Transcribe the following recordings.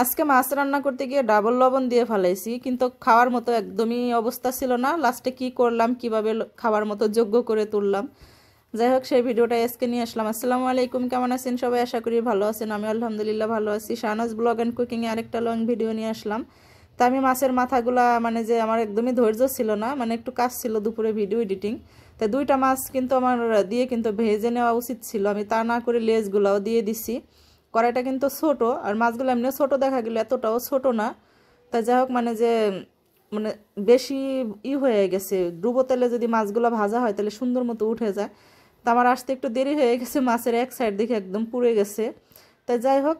আজকে মাছ রান্না করতে গিয়ে ডাবল লবণ দিয়ে ফেলাইছি, কিন্তু খাওয়ার মতো একদমই অবস্থা ছিল না। লাস্টে কি করলাম, কিভাবে খাওয়ার মতো যোগ্য করে তুললাম, যাই হোক সেই ভিডিওটা আজকে নিয়ে আসলাম। আসসালামু আলাইকুম, কেমন আছেন সবাই? আশা করি ভালো আছেন। আমি আলহামদুলিল্লাহ ভালো আছি। শাহনাজ ব্লগ অ্যান্ড কুকিংয়ে আরেকটা লং ভিডিও নিয়ে আসলাম। তা আমি মাছের মাথাগুলা মানে যে আমার একদমই ধৈর্য ছিল না, মানে একটু কাজ ছিল দুপুরে ভিডিও এডিটিং, তাই দুইটা মাছ কিন্তু আমার দিয়ে কিন্তু ভেজে নেওয়া উচিত ছিল। আমি তা না করে লেজগুলাও দিয়ে দিছি। কড়াইটা কিন্তু ছোট, আর মাছগুলো এমনি ছোট দেখা গেল, এতটাও ছোট না। তাই যাই হোক মানে যে মানে বেশি হয়ে গেছে। ডুবো তেলে যদি মাছগুলো ভাজা হয় তাহলে সুন্দর মতো উঠে যায়। তা আমার আসতে একটু দেরি হয়ে গেছে, মাছের এক সাইড দেখে একদম পুড়ে গেছে। তাই যাই হোক,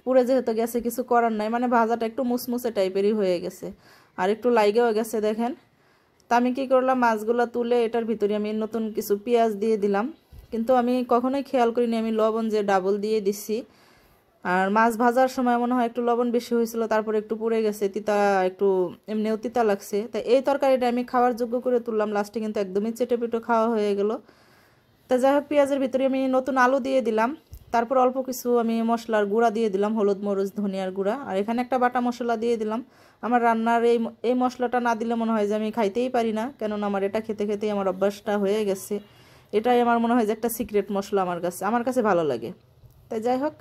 পুড়ে যেহেতু গেছে কিছু করার নাই, মানে ভাজাটা একটু মুসমুসে টাইপেরই হয়ে গেছে, আর একটু লাইগেও গেছে দেখেন। তা আমি কী করলাম, মাছগুলো তুলে এটার ভিতরে আমি নতুন কিছু পেঁয়াজ দিয়ে দিলাম, কিন্তু আমি কখনোই খেয়াল করিনি আমি লবণ যে ডাবল দিয়ে দিচ্ছি। আর মাছ ভাজার সময় মনে হয় একটু লবণ বেশি হয়েছিল, তারপরে একটু পুড়ে গেছে, তিতা একটু এমনিও তিতা লাগছে। তাই এই তরকারিটা আমি খাওয়ার যোগ্য করে তুললাম, লাস্টে কিন্তু একদমই চেটেপুটো খাওয়া হয়ে গেল। তা যাই হোক, পেঁয়াজের ভিতরে আমি নতুন আলু দিয়ে দিলাম, তারপর অল্প কিছু আমি মশলার গুঁড়া দিয়ে দিলাম, হলুদ মরিচ ধনিয়ার গুঁড়া, আর এখানে একটা বাটা মশলা দিয়ে দিলাম। আমার রান্নার এই মশলাটা না দিলে মনে হয় যে আমি খাইতেই পারি না, কেননা আমার এটা খেতে খেতেই আমার অভ্যাসটা হয়ে গেছে। এটাই আমার মনে হয় যে একটা সিক্রেট মশলা আমার কাছে ভালো লাগে। তাই যাই হোক,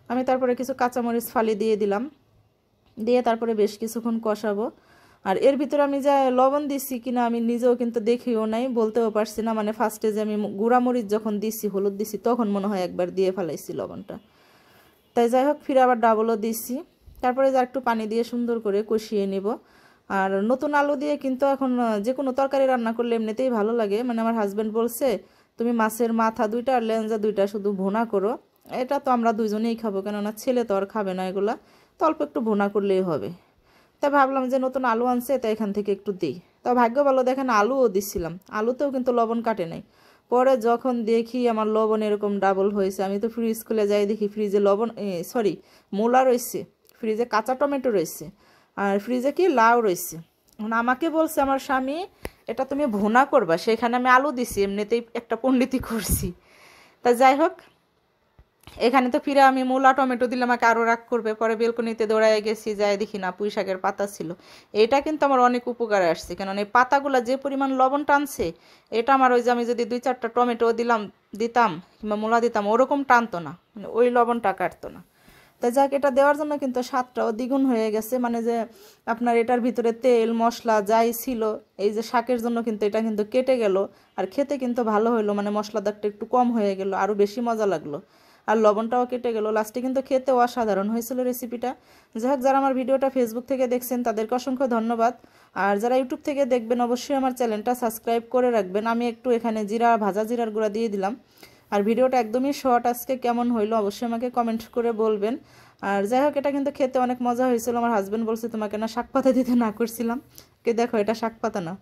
আমি তারপরে কিছু কাঁচামরিচ ফালি দিয়ে দিলাম, দিয়ে তারপরে বেশ কিছুক্ষণ কষাবো। আর এর ভিতরে আমি যা লবণ দিচ্ছি কিনা আমি নিজেও কিন্তু দেখিও নাই, বলতেও পারছি না। মানে ফার্স্টে যে আমি গুঁড়ামরিচ যখন দিচ্ছি, হলুদ দিচ্ছি, তখন মনে হয় একবার দিয়ে ফেলাইছি লবণটা। তাই যাই হোক, ফিরে আবার ডাবলও দিচ্ছি। তারপরে যা একটু পানি দিয়ে সুন্দর করে কষিয়ে নিব। আর নতুন আলু দিয়ে কিন্তু এখন যে কোনো তরকারি রান্না করলে এমনিতেই ভালো লাগে। মানে আমার হাজব্যান্ড বলছে, তুমি মাছের মাথা দুইটা আর লেঞ্জা দুইটা শুধু ভুনা করো, এটা তো আমরা দুইজনেই খাবো, কেননা ছেলে তো আর খাবে না এগুলা, তো অল্প একটু ভুনা করলেই হবে। তাই ভাবলাম যে নতুন আলু আনছে, তাই এখান থেকে একটু দিই। তো ভাগ্য ভালো, দেখেন আলুও দিচ্ছিলাম, আলুতেও কিন্তু লবণ কাটে নাই। পরে যখন দেখি আমার লবণ এরকম ডাবল হয়েছে, আমি তো ফ্রিজ খুলে যাই, দেখি ফ্রিজে লবণ মূলা রয়েছে, ফ্রিজে কাঁচা টমেটো রয়েছে, আর ফ্রিজে কি লাউ রয়েছে। আমাকে বলছে আমার স্বামী, এটা তুমি ভুনা করবা, সেখানে আমি আলু দিছি, এমনিতেই একটা পণ্ডিতি করছি। তা যাই হোক, এখানে তো ফিরে আমি মূলা টমেটো দিলে আমাকে আরও রাগ করবে। পরে বেলকনিতে দৌড়ায় গেছি, যাই দেখি না পুঁই শাকের পাতা ছিল। এটা কিন্তু আমার অনেক উপকারে আসছে, কেননা এই পাতাগুলা যে পরিমাণ লবণ টানছে, এটা আমার ওই যে আমি যদি 2-4টা টমেটো দিতাম কিংবা মূলা দিতাম, ওরকম টানতো না, মানে ওই লবণটা কাটতো না। তাই যাক, এটা দেওয়ার জন্য কিন্তু স্বাদটাও দ্বিগুণ হয়ে গেছে। মানে যে আপনার এটার ভিতরে তেল মশলা যাই ছিল, এই যে শাকের জন্য কিন্তু এটা কিন্তু কেটে গেল, আর খেতে কিন্তু ভালো হলো, মানে মশলাদারটা একটু কম হয়ে গেল, আরও বেশি মজা লাগলো, আর লবণটাও কেটে গেল। লাস্টে কিন্তু খেতে অসাধারণ হয়েছিল রেসিপিটা। যাই হোক, যারা আমার ভিডিওটা ফেসবুক থেকে দেখছেন তাদেরকে অসংখ্য ধন্যবাদ, আর যারা ইউটিউব থেকে দেখবেন অবশ্যই আমার চ্যানেলটা সাবস্ক্রাইব করে রাখবেন। আমি একটু এখানে ভাজা জিরার গুঁড়া দিয়ে দিলাম। আর ভিডিওটা একদমই শর্ট, আজকে কেমন হইলো অবশ্যই আমাকে কমেন্ট করে বলবেন। আর যাই হোক, এটা কিন্তু খেতে অনেক মজা হয়েছিল। আমার হাজব্যান্ড বলছে, তোমাকে না শাক পাতা দিতে না করছিলাম, কে দেখো এটা শাক পাতা না।